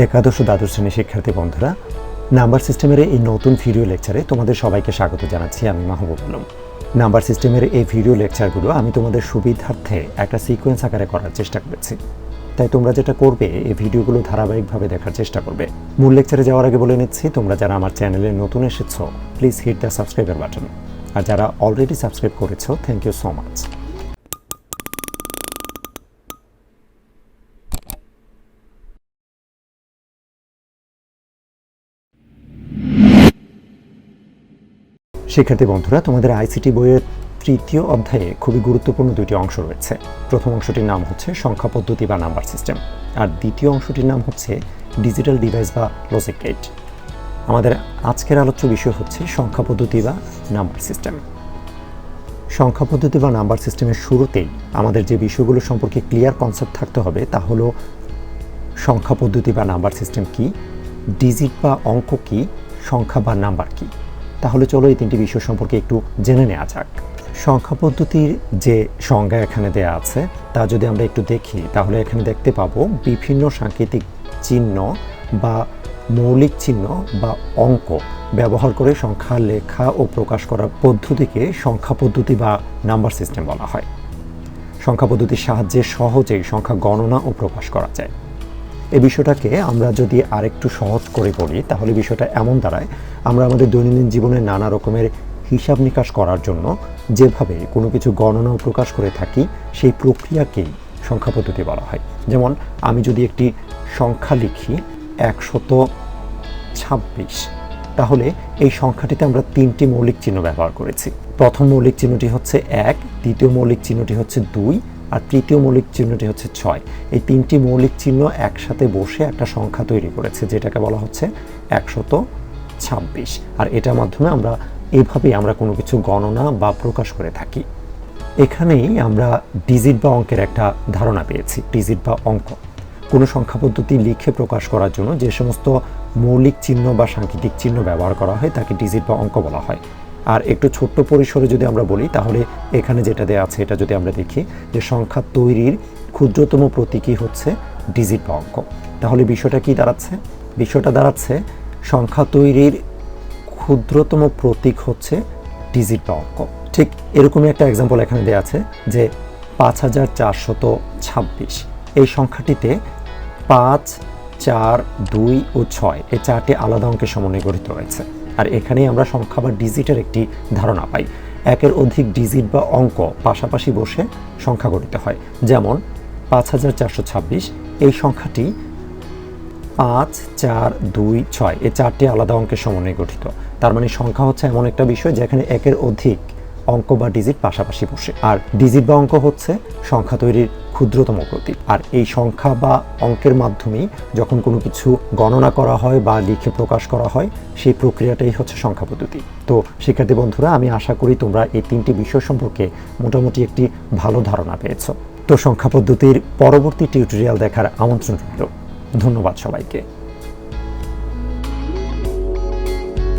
একাদশ ও দ্বাদশ শ্রেণীর শিক্ষার্থী বন্ধুরা, নাম্বার সিস্টেমের এই নতুন ভিডিও লেকচারে তোমাদের সবাইকে স্বাগত জানাচ্ছি। আমি মাহবুব। নাম্বার সিস্টেমের এই ভিডিও লেকচারগুলো আমি তোমাদের সুবিধার্থে একটা সিকোয়েন্স আকারে করার চেষ্টা করেছি। তাই তোমরা যেটা করবে, এই ভিডিওগুলো ধারাবাহিকভাবে দেখার চেষ্টা করবে। মূল লেকচারে যাওয়ার আগে বলে নিচ্ছি, তোমরা যারা আমার চ্যানেলে নতুন এসেছো, please hit the subscriber button. আর যারা অলরেডি সাবস্ক্রাইব করেছো, থ্যাংক ইউ সো মাচ। শিক্ষার্থী বন্ধুরা, তোমাদের আইসিটি বইয়ের তৃতীয় অধ্যায়ে খুবই গুরুত্বপূর্ণ দুটি অংশ রয়েছে। প্রথম অংশটির নাম হচ্ছে সংখ্যা পদ্ধতি বা নাম্বার সিস্টেম, আর দ্বিতীয় অংশটির নাম হচ্ছে ডিজিটাল ডিভাইস বা লজিক গেট। আমাদের আজকের আলোচ্য বিষয় হচ্ছে সংখ্যা পদ্ধতি বা নাম্বার সিস্টেম। সংখ্যা পদ্ধতি বা নাম্বার সিস্টেমের শুরুতেই আমাদের যে বিষয়গুলো সম্পর্কে ক্লিয়ার কনসেপ্ট থাকতে হবে তা হলো সংখ্যা পদ্ধতি বা নাম্বার সিস্টেম কি, ডিজিট বা অঙ্ক কি, সংখ্যা বা নাম্বার কি। তাহলে চলো এই তিনটি বিষয় সম্পর্কে একটু জেনে নেওয়া যাক। সংখ্যা পদ্ধতির যে সংজ্ঞা এখানে দেয়া আছে তা যদি আমরা একটু দেখি, তাহলে এখানে দেখতে পাবো বিভিন্ন সাংকেতিক চিহ্ন বা মৌলিক চিহ্ন বা অঙ্ক ব্যবহার করে সংখ্যা লেখা ও প্রকাশ করার পদ্ধতিকে সংখ্যা পদ্ধতি বা নাম্বার সিস্টেম বলা হয়। সংখ্যা পদ্ধতির সাহায্যে সহজেই সংখ্যা গণনা ও প্রকাশ করা যায়। এই বিষয়টাকে আমরা যদি আরেকটু সহজ করে পড়ি, তাহলে বিষয়টা এমন দাঁড়ায়, আমরা আমাদের দৈনন্দিন জীবনে নানা রকমের হিসাব নিকাশ করার জন্য যেভাবে কোনো কিছু গণনা ও প্রকাশ করে থাকি, সেই প্রক্রিয়াকেই সংখ্যা পদ্ধতি বলা হয়। যেমন আমি যদি একটি সংখ্যা লিখি 126, তাহলে এই সংখ্যাটিতে আমরা তিনটি মৌলিক চিহ্ন ব্যবহার করেছি। প্রথম মৌলিক চিহ্নটি হচ্ছে 1, দ্বিতীয় মৌলিক চিহ্নটি হচ্ছে 2, আর তৃতীয় মৌলিক চিহ্নটি হচ্ছে 6। এই তিনটি মৌলিক চিহ্ন একসাথে বসে একটা সংখ্যা তৈরি করেছে, যেটাকে বলা হচ্ছে 126। আর এটার মাধ্যমে এইভাবেই আমরা কোনো কিছু গণনা বা প্রকাশ করে থাকি। এখানেই আমরা ডিজিট বা অঙ্কের একটা ধারণা পেয়েছি। ডিজিট বা অঙ্ক কোনো সংখ্যা পদ্ধতি লিখে প্রকাশ করার জন্য যে সমস্ত মৌলিক চিহ্ন বা সাংকেতিক চিহ্ন ব্যবহার করা হয় তাকে ডিজিট বা অঙ্ক বলা হয়। আর একটু ছোট্ট পরিসরে যদি আমরা বলি, তাহলে এখানে যেটা দেওয়া আছে এটা যদি আমরা দেখি, যে সংখ্যা তৈরির ক্ষুদ্রতম প্রতীকই হচ্ছে ডিজিট বা অঙ্ক। তাহলে বিষয়টা কি দাঁড়াচ্ছে? বিষয়টা দাঁড়াচ্ছে সংখ্যা তৈরির ক্ষুদ্রতম প্রতীক হচ্ছে ডিজিট বা অঙ্ক। ঠিক এরকমই একটা এক্সাম্পল এখানে দেওয়া আছে, যে 5426। এই সংখ্যাটিতে 5, 4, 2 ও 6 এই চারটি আলাদা অঙ্কের সমন্বয়ে গঠিত হয়েছে। আর এখানেই আমরা সংখ্যা বা ডিজিটের একটি ধারণা পাই। একের অধিক ডিজিট বা অঙ্ক পাশাপাশি বসে সংখ্যা গঠিত হয়। যেমন 5426, এই সংখ্যাটি 5, 4, 2, 6 এই চারটি আলাদা অঙ্কের সমন্বয়ে গঠিত। তার মানে সংখ্যা হচ্ছে এমন একটা বিষয় যেখানে একের অধিক অঙ্ক বা ডিজিট পাশাপাশি বসে। আর ডিজিট বা অঙ্ক হচ্ছে সংখ্যা তৈরির ক্ষুদ্রতম প্রতীক। আর এই সংখ্যা বা অঙ্কের মাধ্যমেই যখন কোনো কিছু গণনা করা হয় বা লিখে প্রকাশ করা হয়, সেই প্রক্রিয়াটাই হচ্ছে সংখ্যা পদ্ধতি। তো শিক্ষার্থী বন্ধুরা, আমি আশা করি তোমরা এই তিনটি বিষয় সম্পর্কে মোটামুটি একটি ভালো ধারণা পেয়েছো। তো সংখ্যা পদ্ধতির পরবর্তী টিউটোরিয়াল দেখার আমন্ত্রণ রইল। ধন্যবাদ সবাইকে।